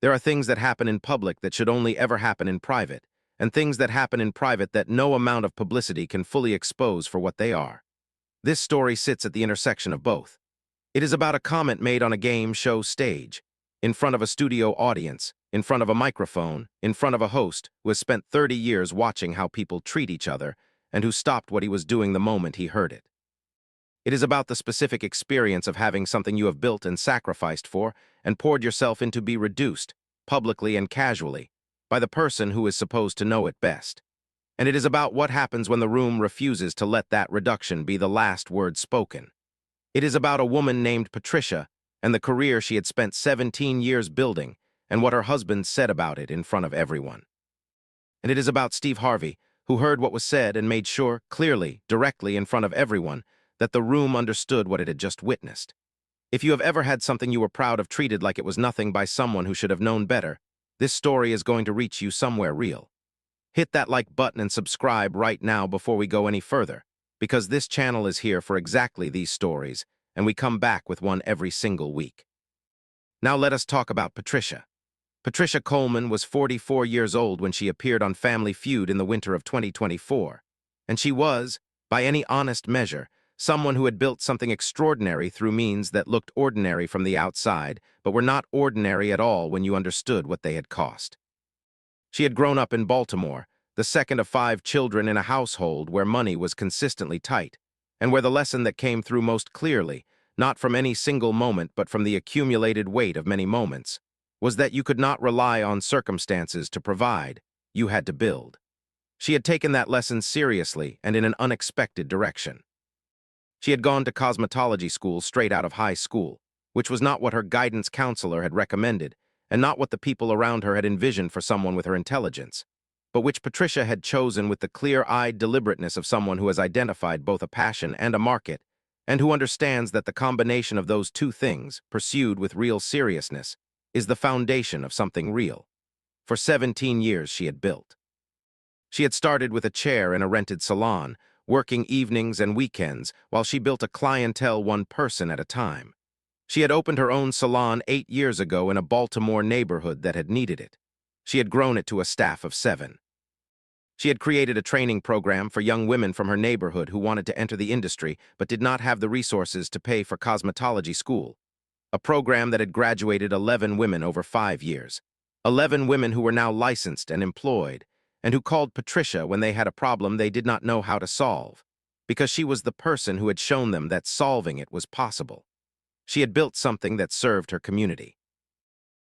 There are things that happen in public that should only ever happen in private, and things that happen in private that no amount of publicity can fully expose for what they are. This story sits at the intersection of both. It is about a comment made on a game show stage, in front of a studio audience, in front of a microphone, in front of a host who has spent 30 years watching how people treat each other and who stopped what he was doing the moment he heard it. It is about the specific experience of having something you have built and sacrificed for and poured yourself into be reduced, publicly and casually, by the person who is supposed to know it best. And it is about what happens when the room refuses to let that reduction be the last word spoken. It is about a woman named Patricia and the career she had spent 17 years building and what her husband said about it in front of everyone. And it is about Steve Harvey, who heard what was said and made sure, clearly, directly in front of everyone, that the room understood what it had just witnessed. If you have ever had something you were proud of treated like it was nothing by someone who should have known better, this story is going to reach you somewhere real. Hit that like button and subscribe right now before we go any further, because this channel is here for exactly these stories, and we come back with one every single week. Now let us talk about Patricia. Patricia Coleman was 44 years old when she appeared on Family Feud in the winter of 2024, and she was, by any honest measure, someone who had built something extraordinary through means that looked ordinary from the outside, but were not ordinary at all when you understood what they had cost. She had grown up in Baltimore, the second of 5 children in a household where money was consistently tight, and where the lesson that came through most clearly, not from any single moment but from the accumulated weight of many moments, was that you could not rely on circumstances to provide, you had to build. She had taken that lesson seriously and in an unexpected direction. She had gone to cosmetology school straight out of high school, which was not what her guidance counselor had recommended, and not what the people around her had envisioned for someone with her intelligence, but which Patricia had chosen with the clear-eyed deliberateness of someone who has identified both a passion and a market, and who understands that the combination of those two things, pursued with real seriousness, is the foundation of something real. For 17 years she had built. She had started with a chair in a rented salon, working evenings and weekends while she built a clientele one person at a time. She had opened her own salon 8 years ago in a Baltimore neighborhood that had needed it. She had grown it to a staff of 7. She had created a training program for young women from her neighborhood who wanted to enter the industry but did not have the resources to pay for cosmetology school. A program that had graduated 11 women over 5 years. 11 women who were now licensed and employed, and who called Patricia when they had a problem they did not know how to solve, because she was the person who had shown them that solving it was possible. She had built something that served her community.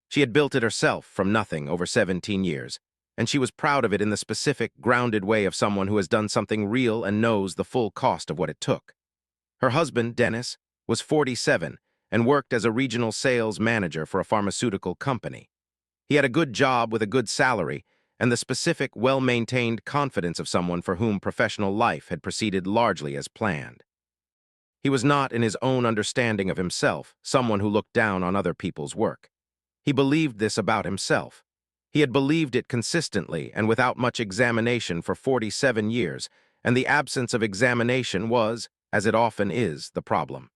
She had built it herself from nothing over 17 years, and she was proud of it in the specific, grounded way of someone who has done something real and knows the full cost of what it took. Her husband, Dennis, was 47 and worked as a regional sales manager for a pharmaceutical company. He had a good job with a good salary and the specific, well-maintained confidence of someone for whom professional life had proceeded largely as planned. He was not, in his own understanding of himself, someone who looked down on other people's work. He believed this about himself. He had believed it consistently and without much examination for 47 years, and the absence of examination was, as it often is, the problem.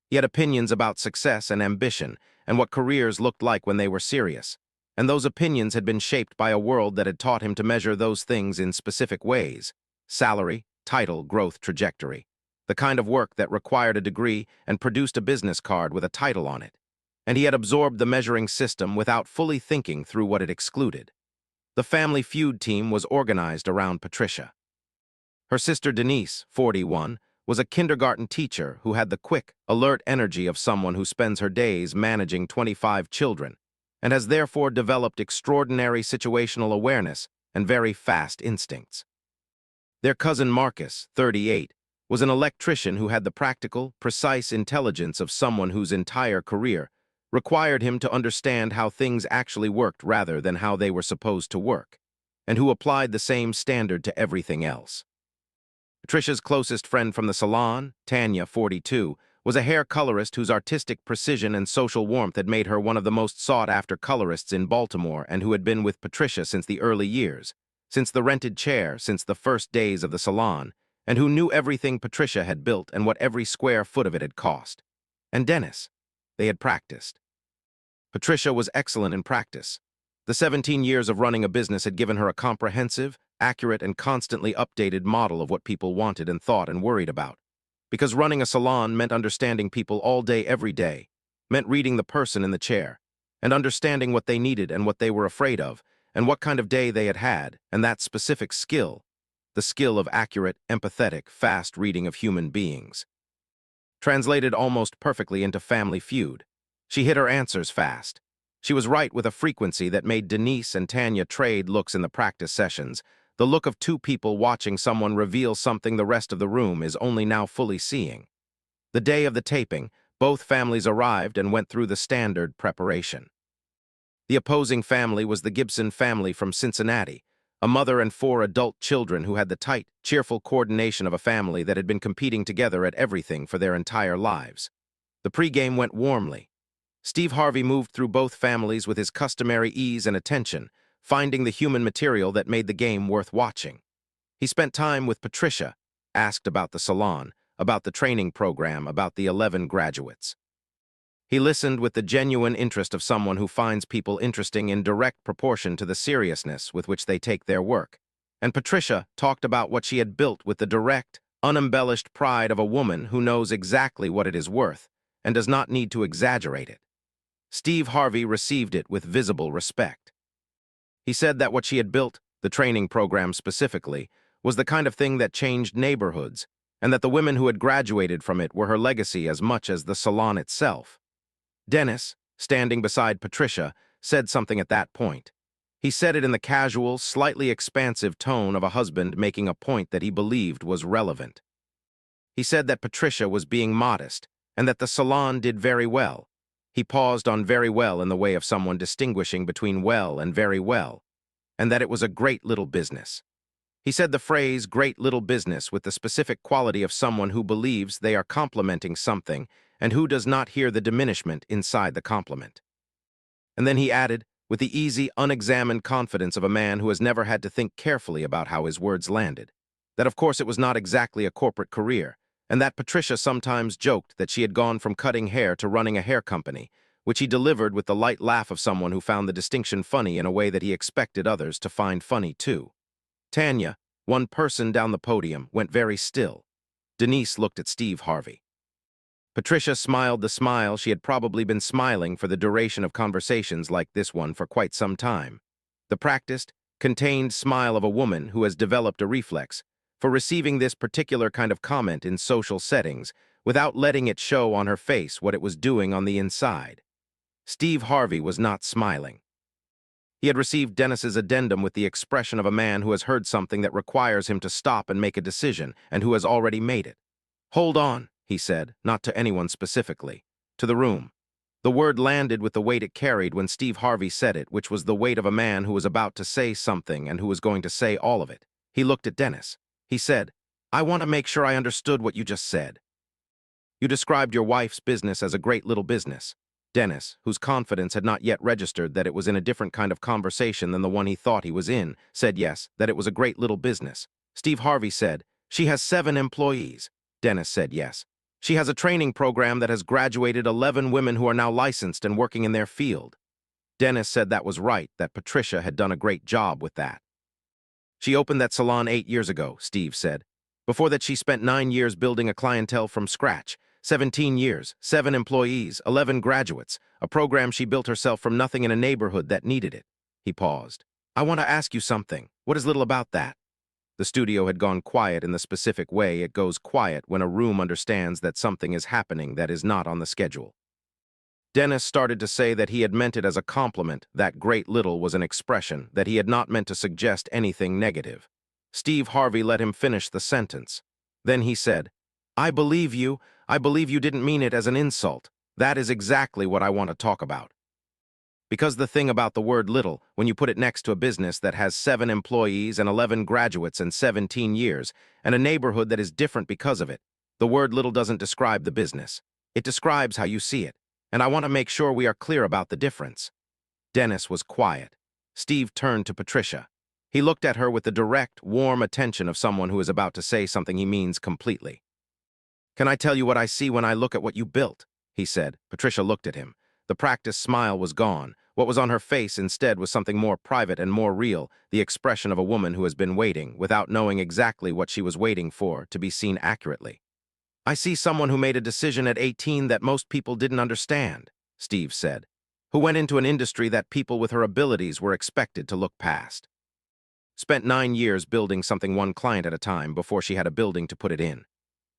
He had opinions about success and ambition and what careers looked like when they were serious, and those opinions had been shaped by a world that had taught him to measure those things in specific ways: salary, title, growth trajectory, the kind of work that required a degree and produced a business card with a title on it. And he had absorbed the measuring system without fully thinking through what it excluded. The Family Feud team was organized around Patricia. Her sister Denise, 41, was a kindergarten teacher who had the quick, alert energy of someone who spends her days managing 25 children and has therefore developed extraordinary situational awareness and very fast instincts. Their cousin Marcus, 38, was an electrician who had the practical, precise intelligence of someone whose entire career required him to understand how things actually worked rather than how they were supposed to work, and who applied the same standard to everything else. Patricia's closest friend from the salon, Tanya, 42, was a hair colorist whose artistic precision and social warmth had made her one of the most sought-after colorists in Baltimore and who had been with Patricia since the early years, since the rented chair, since the first days of the salon, and who knew everything Patricia had built and what every square foot of it had cost. And Dennis. They had practiced. Patricia was excellent in practice. The 17 years of running a business had given her a comprehensive, accurate, and constantly updated model of what people wanted and thought and worried about. Because running a salon meant understanding people all day, every day, meant reading the person in the chair, and understanding what they needed and what they were afraid of, and what kind of day they had had, and that specific skill, the skill of accurate, empathetic, fast reading of human beings. Translated almost perfectly into Family Feud. She hit her answers fast. She was right with a frequency that made Denise and Tanya trade looks in the practice sessions, the look of two people watching someone reveal something the rest of the room is only now fully seeing. The day of the taping, both families arrived and went through the standard preparation. The opposing family was the Gibson family from Cincinnati, a mother and 4 adult children who had the tight, cheerful coordination of a family that had been competing together at everything for their entire lives. The pregame went warmly. Steve Harvey moved through both families with his customary ease and attention, finding the human material that made the game worth watching. He spent time with Patricia, asked about the salon, about the training program, about the 11 graduates. He listened with the genuine interest of someone who finds people interesting in direct proportion to the seriousness with which they take their work. And Patricia talked about what she had built with the direct, unembellished pride of a woman who knows exactly what it is worth and does not need to exaggerate it. Steve Harvey received it with visible respect. He said that what she had built, the training program specifically, was the kind of thing that changed neighborhoods, and that the women who had graduated from it were her legacy as much as the salon itself. Dennis, standing beside Patricia, said something at that point. He said it in the casual, slightly expansive tone of a husband making a point that he believed was relevant. He said that Patricia was being modest, and that the salon did very well. He paused on very well in the way of someone distinguishing between well and very well, and that it was a great little business. He said the phrase great little business with the specific quality of someone who believes they are complimenting something and who does not hear the diminishment inside the compliment. And then he added, with the easy, unexamined confidence of a man who has never had to think carefully about how his words landed, that of course it was not exactly a corporate career, and that Patricia sometimes joked that she had gone from cutting hair to running a hair company, which he delivered with the light laugh of someone who found the distinction funny in a way that he expected others to find funny too. Tanya, one person down the podium, went very still. Denise looked at Steve Harvey. Patricia smiled the smile she had probably been smiling for the duration of conversations like this one for quite some time. The practiced, contained smile of a woman who has developed a reflex for receiving this particular kind of comment in social settings without letting it show on her face what it was doing on the inside. Steve Harvey was not smiling. He had received Dennis's addendum with the expression of a man who has heard something that requires him to stop and make a decision and who has already made it. "Hold on," he said, not to anyone specifically, to the room. The word landed with the weight it carried when Steve Harvey said it, which was the weight of a man who was about to say something and who was going to say all of it. He looked at Dennis. He said, "I want to make sure I understood what you just said. You described your wife's business as a great little business." Dennis, whose confidence had not yet registered that it was in a different kind of conversation than the one he thought he was in, said yes, that it was a great little business. Steve Harvey said, "She has 7 employees." Dennis said yes. "She has a training program that has graduated 11 women who are now licensed and working in their field." Dennis said that was right, that Patricia had done a great job with that. "She opened that salon 8 years ago," Steve said. "Before that, she spent 9 years building a clientele from scratch. 17 years, 7 employees, 11 graduates, a program she built herself from nothing in a neighborhood that needed it." He paused. "I want to ask you something. What is little about that?" The studio had gone quiet in the specific way it goes quiet when a room understands that something is happening that is not on the schedule. Dennis started to say that he had meant it as a compliment, that great little was an expression, that he had not meant to suggest anything negative. Steve Harvey let him finish the sentence. Then he said, I believe you didn't mean it as an insult. That is exactly what I want to talk about. Because the thing about the word little, when you put it next to a business that has 7 employees and 11 graduates and 17 years, and a neighborhood that is different because of it, the word little doesn't describe the business. It describes how you see it, and I want to make sure we are clear about the difference. Dennis was quiet. Steve turned to Patricia. He looked at her with the direct, warm attention of someone who is about to say something he means completely. "Can I tell you what I see when I look at what you built?" he said. Patricia looked at him. The practiced smile was gone. What was on her face instead was something more private and more real, the expression of a woman who has been waiting, without knowing exactly what she was waiting for, to be seen accurately. "I see someone who made a decision at 18 that most people didn't understand," Steve said, "who went into an industry that people with her abilities were expected to look past. Spent 9 years building something one client at a time before she had a building to put it in.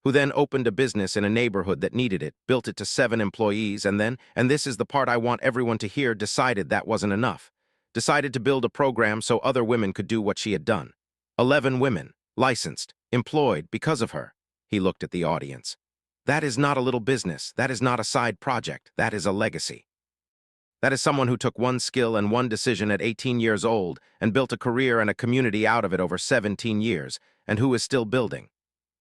Who then opened a business in a neighborhood that needed it, built it to 7 employees, and then, and this is the part I want everyone to hear, decided that wasn't enough. Decided to build a program so other women could do what she had done. 11 women, licensed, employed because of her." He looked at the audience. "That is not a little business. That is not a side project. That is a legacy. That is someone who took one skill and one decision at 18 years old and built a career and a community out of it over 17 years, and who is still building."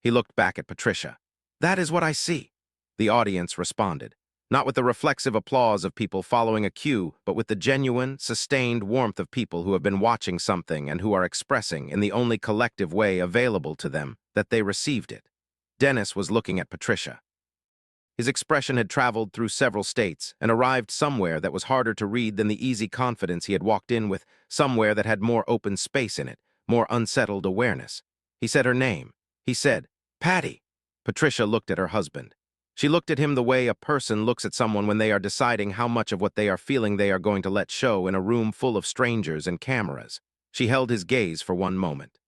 He looked back at Patricia. "That is what I see." The audience responded, not with the reflexive applause of people following a cue, but with the genuine, sustained warmth of people who have been watching something and who are expressing, in the only collective way available to them, that they received it. Dennis was looking at Patricia. His expression had traveled through several states and arrived somewhere that was harder to read than the easy confidence he had walked in with, somewhere that had more open space in it, more unsettled awareness. He said her name. He said, "Patty." Patricia looked at her husband. She looked at him the way a person looks at someone when they are deciding how much of what they are feeling they are going to let show in a room full of strangers and cameras. She held his gaze for one moment.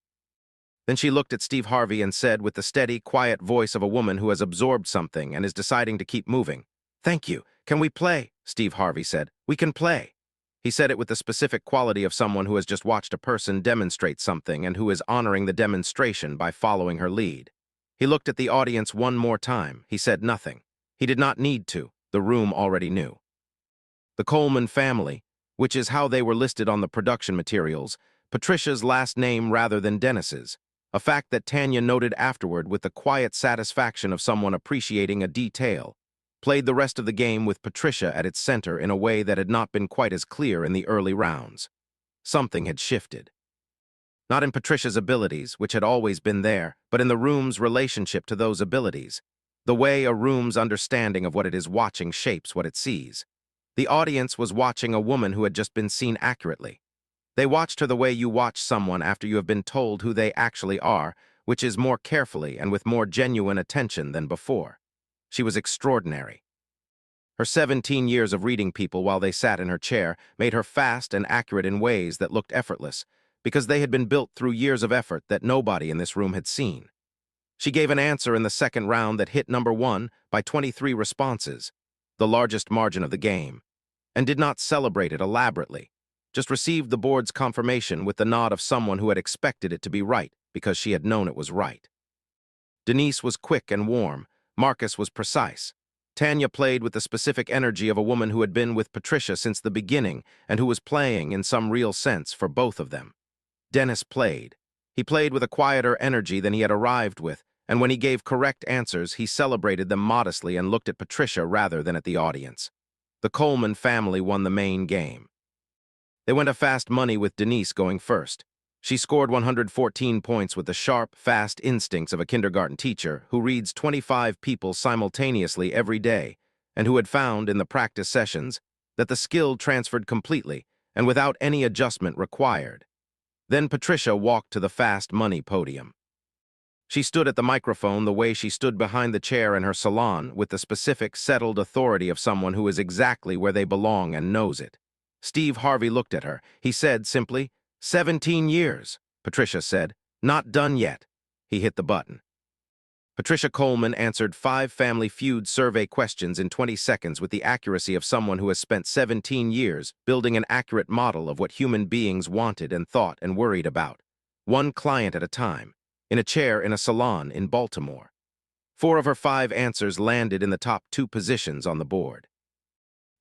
Then she looked at Steve Harvey and said, with the steady, quiet voice of a woman who has absorbed something and is deciding to keep moving, "Thank you. Can we play?" Steve Harvey said. "We can play." He said it with the specific quality of someone who has just watched a person demonstrate something and who is honoring the demonstration by following her lead. He looked at the audience one more time. He said nothing. He did not need to. The room already knew. The Coleman family, which is how they were listed on the production materials, Patricia's last name rather than Dennis's, a fact that Tanya noted afterward with the quiet satisfaction of someone appreciating a detail, played the rest of the game with Patricia at its center in a way that had not been quite as clear in the early rounds. Something had shifted. Not in Patricia's abilities, which had always been there, but in the room's relationship to those abilities, the way a room's understanding of what it is watching shapes what it sees. The audience was watching a woman who had just been seen accurately. They watched her the way you watch someone after you have been told who they actually are, which is more carefully and with more genuine attention than before. She was extraordinary. Her 17 years of reading people while they sat in her chair made her fast and accurate in ways that looked effortless, because they had been built through years of effort that nobody in this room had seen. She gave an answer in the second round that hit number 1 by 23 responses, the largest margin of the game, and did not celebrate it elaborately, just received the board's confirmation with the nod of someone who had expected it to be right because she had known it was right. Denise was quick and warm. Marcus was precise. Tanya played with the specific energy of a woman who had been with Patricia since the beginning and who was playing, in some real sense, for both of them. Dennis played. He played with a quieter energy than he had arrived with, and when he gave correct answers, he celebrated them modestly and looked at Patricia rather than at the audience. The Coleman family won the main game. They went a fast money with Denise going first. She scored 114 points with the sharp, fast instincts of a kindergarten teacher who reads 25 people simultaneously every day and who had found, in the practice sessions, that the skill transferred completely and without any adjustment required. Then Patricia walked to the fast money podium. She stood at the microphone the way she stood behind the chair in her salon, with the specific, settled authority of someone who is exactly where they belong and knows it. Steve Harvey looked at her. He said simply, 17 years, Patricia said. Not done yet. He hit the button. Patricia Coleman answered 5 Family Feud survey questions in 20 seconds with the accuracy of someone who has spent 17 years building an accurate model of what human beings wanted and thought and worried about, one client at a time, in a chair in a salon in Baltimore. 4 of her 5 answers landed in the top 2 positions on the board.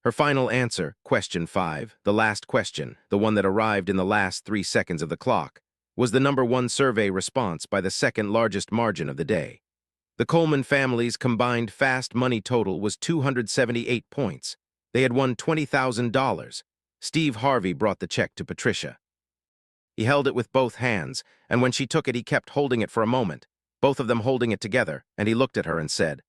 Her final answer, question 5, the last question, the one that arrived in the last 3 seconds of the clock, was the number 1 survey response by the second largest margin of the day. The Coleman family's combined fast money total was 278 points. They had won $20,000. Steve Harvey brought the check to Patricia. He held it with both hands, and when she took it, he kept holding it for a moment, both of them holding it together, and he looked at her and said,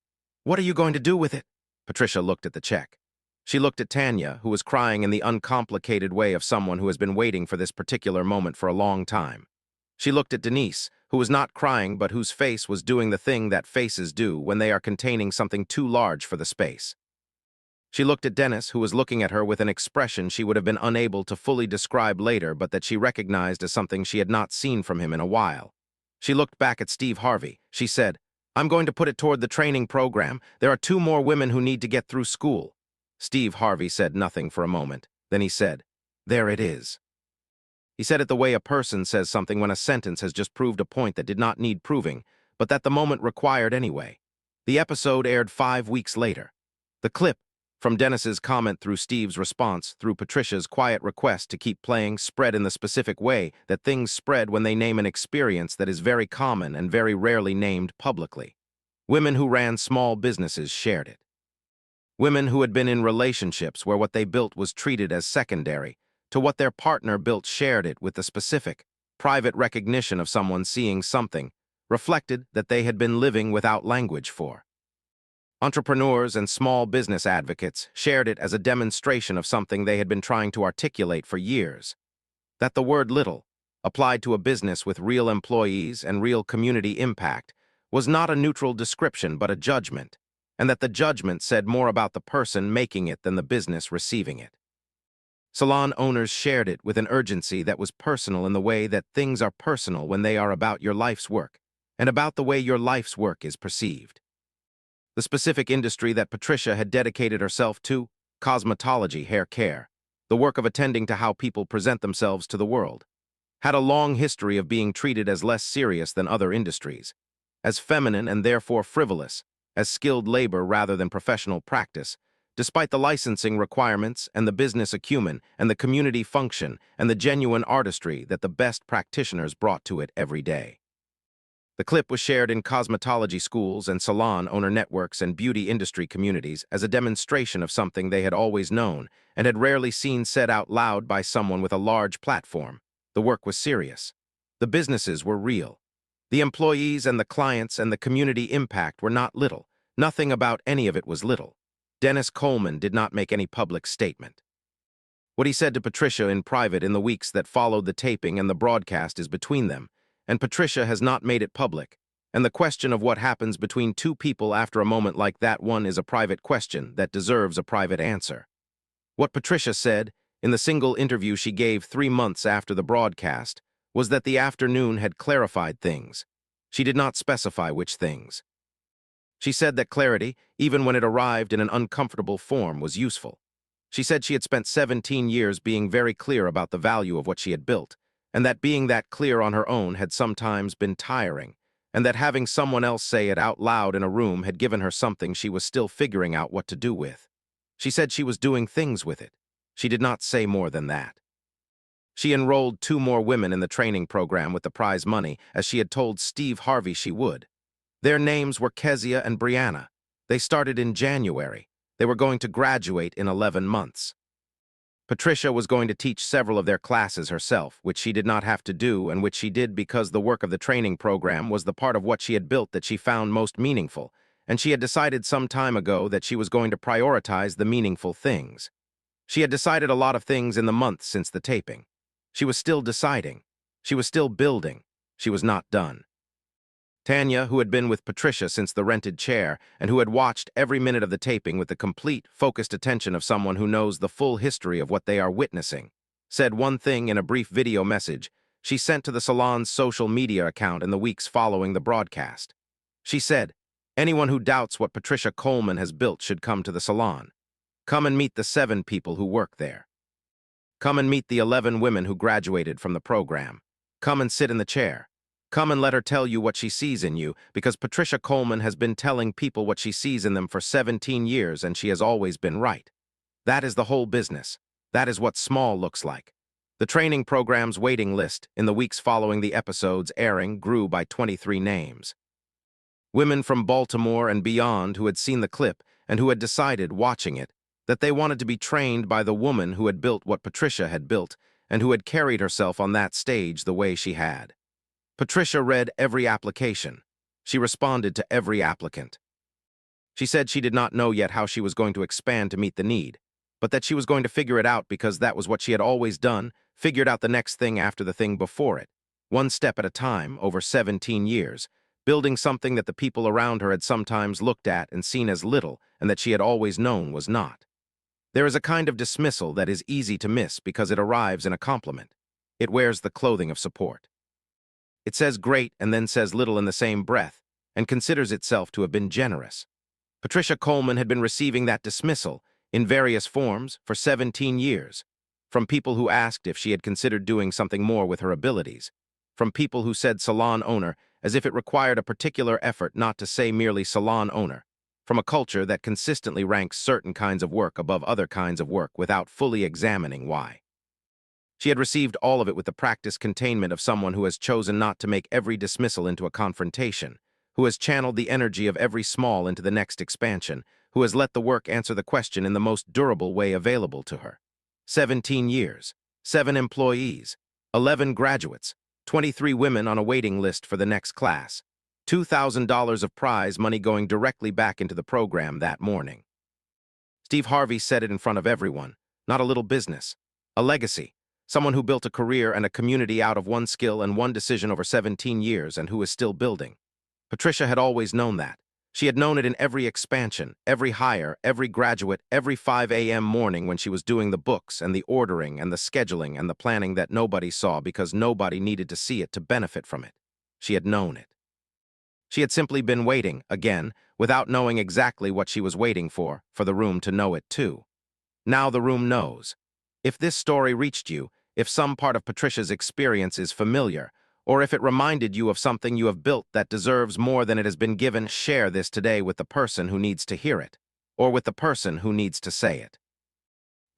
"What are you going to do with it?" Patricia looked at the check. She looked at Tanya, who was crying in the uncomplicated way of someone who has been waiting for this particular moment for a long time. She looked at Denise, who was not crying but whose face was doing the thing that faces do when they are containing something too large for the space. She looked at Dennis, who was looking at her with an expression she would have been unable to fully describe later but that she recognized as something she had not seen from him in a while. She looked back at Steve Harvey. She said, "I'm going to put it toward the training program. There are 2 more women who need to get through school." Steve Harvey said nothing for a moment. Then he said, "There it is." He said it the way a person says something when a sentence has just proved a point that did not need proving, but that the moment required anyway. The episode aired 5 weeks later. The clip, from Dennis's comment through Steve's response through Patricia's quiet request to keep playing, spread in the specific way that things spread when they name an experience that is very common and very rarely named publicly. Women who ran small businesses shared it. Women who had been in relationships where what they built was treated as secondary to what their partner built shared it with the specific, private recognition of someone seeing something, reflected that they had been living without language for. Entrepreneurs and small business advocates shared it as a demonstration of something they had been trying to articulate for years. That the word little, applied to a business with real employees and real community impact, was not a neutral description but a judgment, and that the judgment said more about the person making it than the business receiving it. Salon owners shared it with an urgency that was personal in the way that things are personal when they are about your life's work, and about the way your life's work is perceived. The specific industry that Patricia had dedicated herself to, cosmetology, hair care, the work of attending to how people present themselves to the world, had a long history of being treated as less serious than other industries, as feminine and therefore frivolous, as skilled labor rather than professional practice, despite the licensing requirements and the business acumen and the community function and the genuine artistry that the best practitioners brought to it every day. The clip was shared in cosmetology schools and salon owner networks and beauty industry communities as a demonstration of something they had always known and had rarely seen said out loud by someone with a large platform. The work was serious. The businesses were real. The employees and the clients and the community impact were not little. Nothing about any of it was little. Dennis Coleman did not make any public statement. What he said to Patricia in private in the weeks that followed the taping and the broadcast is between them, and Patricia has not made it public, and the question of what happens between 2 people after a moment like that one is a private question that deserves a private answer. What Patricia said, in the single interview she gave 3 months after the broadcast, was that the afternoon had clarified things. She did not specify which things. She said that clarity, even when it arrived in an uncomfortable form, was useful. She said she had spent 17 years being very clear about the value of what she had built, and that being that clear on her own had sometimes been tiring, and that having someone else say it out loud in a room had given her something she was still figuring out what to do with. She said she was doing things with it. She did not say more than that. She enrolled 2 more women in the training program with the prize money, as she had told Steve Harvey she would. Their names were Kezia and Brianna. They started in January. They were going to graduate in 11 months. Patricia was going to teach several of their classes herself, which she did not have to do and which she did because the work of the training program was the part of what she had built that she found most meaningful, and she had decided some time ago that she was going to prioritize the meaningful things. She had decided a lot of things in the months since the taping. She was still deciding. She was still building. She was not done. Tanya, who had been with Patricia since the rented chair and who had watched every minute of the taping with the complete, focused attention of someone who knows the full history of what they are witnessing, said one thing in a brief video message she sent to the salon's social media account in the weeks following the broadcast. She said, "Anyone who doubts what Patricia Coleman has built should come to the salon. Come and meet the 7 people who work there. Come and meet the 11 women who graduated from the program. Come and sit in the chair. Come and let her tell you what she sees in you, because Patricia Coleman has been telling people what she sees in them for 17 years and she has always been right. That is the whole business. That is what small looks like." The training program's waiting list in the weeks following the episode's airing grew by 23 names. Women from Baltimore and beyond who had seen the clip and who had decided, watching it, that they wanted to be trained by the woman who had built what Patricia had built and who had carried herself on that stage the way she had. Patricia read every application. She responded to every applicant. She said she did not know yet how she was going to expand to meet the need. but that she was going to figure it out because that was what she had always done, figured out the next thing after the thing before it, one step at a time, over 17 years, building something that the people around her had sometimes looked at and seen as little and that she had always known was not. There is a kind of dismissal that is easy to miss because it arrives in a compliment. It wears the clothing of support. It says great and then says little in the same breath, and considers itself to have been generous. Patricia Coleman had been receiving that dismissal, in various forms, for 17 years, from people who asked if she had considered doing something more with her abilities, from people who said salon owner as if it required a particular effort not to say merely salon owner, from a culture that consistently ranks certain kinds of work above other kinds of work without fully examining why. She had received all of it with the practiced containment of someone who has chosen not to make every dismissal into a confrontation, who has channeled the energy of every small into the next expansion, who has let the work answer the question in the most durable way available to her. 17 years, 7 employees, 11 graduates, 23 women on a waiting list for the next class, $2,000 of prize money going directly back into the program that morning. Steve Harvey said it in front of everyone, not a little business, a legacy, someone who built a career and a community out of one skill and one decision over 17 years and who is still building. Patricia had always known that. She had known it in every expansion, every hire, every graduate, every 5 a.m. morning when she was doing the books and the ordering and the scheduling and the planning that nobody saw because nobody needed to see it to benefit from it. She had known it. She had simply been waiting, again, without knowing exactly what she was waiting for the room to know it too. Now the room knows. If this story reached you, if some part of Patricia's experience is familiar, or if it reminded you of something you have built that deserves more than it has been given, share this today with the person who needs to hear it, or with the person who needs to say it.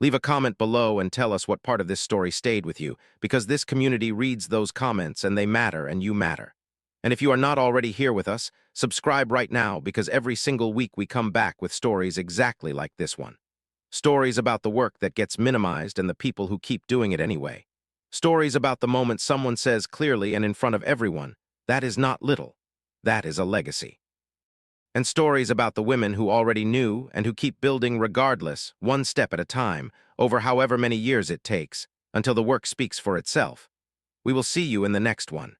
Leave a comment below and tell us what part of this story stayed with you, because this community reads those comments and they matter and you matter. And if you are not already here with us, subscribe right now because every single week we come back with stories exactly like this one. Stories about the work that gets minimized and the people who keep doing it anyway. Stories about the moment someone says clearly and in front of everyone, that is not little, that is a legacy. And stories about the women who already knew and who keep building regardless, one step at a time, over however many years it takes, until the work speaks for itself. We will see you in the next one.